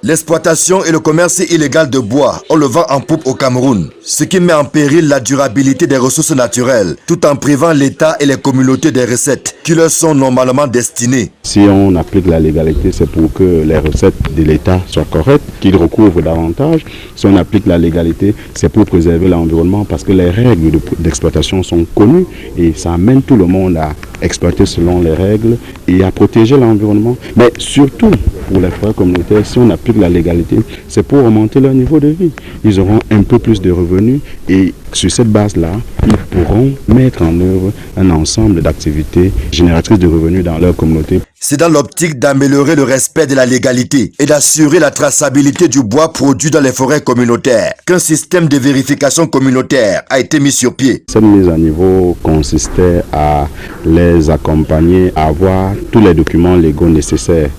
L'exploitation et le commerce illégal de bois ont le vent en poupe au Cameroun, ce qui met en péril la durabilité des ressources naturelles, tout en privant l'État et les communautés des recettes qui leur sont normalement destinées. Si on applique la légalité, c'est pour que les recettes de l'État soient correctes, qu'ils recouvrent davantage. Si on applique la légalité, c'est pour préserver l'environnement parce que les règles d'exploitation sont connues et ça amène tout le monde à exploiter selon les règles et à protéger l'environnement. Mais surtout, pour les forêts communautaires, si on applique la légalité, c'est pour augmenter leur niveau de vie. Ils auront un peu plus de revenus et sur cette base-là, ils pourront mettre en œuvre un ensemble d'activités génératrices de revenus dans leur communauté. C'est dans l'optique d'améliorer le respect de la légalité et d'assurer la traçabilité du bois produit dans les forêts communautaires qu'un système de vérification communautaire a été mis sur pied. Cette mise à niveau consistait à les accompagner à avoir tous les documents légaux nécessaires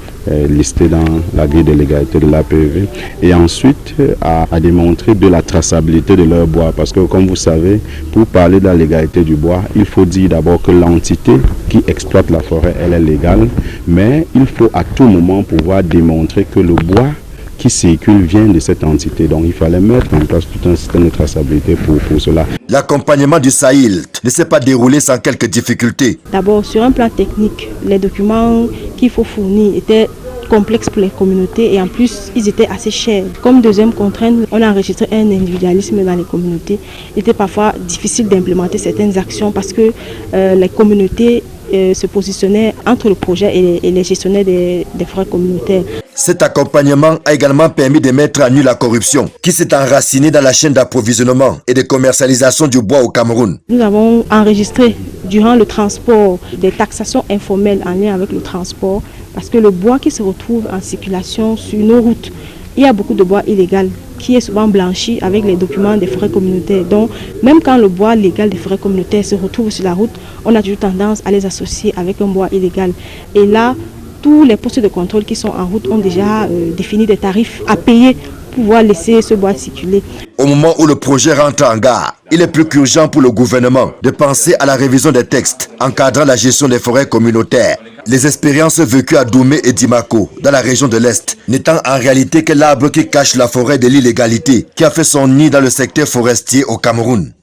listés dans la grille de légalité de l'APV et ensuite à démontrer de la traçabilité de leur bois parce que comme vous savez, pour parler de la légalité du bois, il faut dire d'abord que l'entité qui exploite la forêt, elle est légale, mais il faut à tout moment pouvoir démontrer que le bois qui circule vient de cette entité. Donc il fallait mettre en place tout un système de traçabilité pour cela. L'accompagnement du SAILT ne s'est pas déroulé sans quelques difficultés. D'abord, sur un plan technique, les documents qu'il faut fournir étaient complexes pour les communautés et en plus, ils étaient assez chers. Comme deuxième contrainte, on a enregistré un individualisme dans les communautés. Il était parfois difficile d'implémenter certaines actions parce que les communautés se positionnaient entre le projet et les gestionnaires des forêts communautaires. Cet accompagnement a également permis de mettre à nu la corruption qui s'est enracinée dans la chaîne d'approvisionnement et de commercialisation du bois au Cameroun. Nous avons enregistré durant le transport des taxations informelles en lien avec le transport parce que le bois qui se retrouve en circulation sur nos routes, il y a beaucoup de bois illégal qui est souvent blanchi avec les documents des forêts communautaires. Donc, même quand le bois légal des forêts communautaires se retrouve sur la route, on a toujours tendance à les associer avec un bois illégal. Et là, tous les postes de contrôle qui sont en route ont déjà défini des tarifs à payer pour pouvoir laisser ce bois circuler. Au moment où le projet rentre en gare, il est plus qu'urgent pour le gouvernement de penser à la révision des textes encadrant la gestion des forêts communautaires. Les expériences vécues à Doumé et Dimako, dans la région de l'Est, n'étant en réalité que l'arbre qui cache la forêt de l'illégalité qui a fait son nid dans le secteur forestier au Cameroun.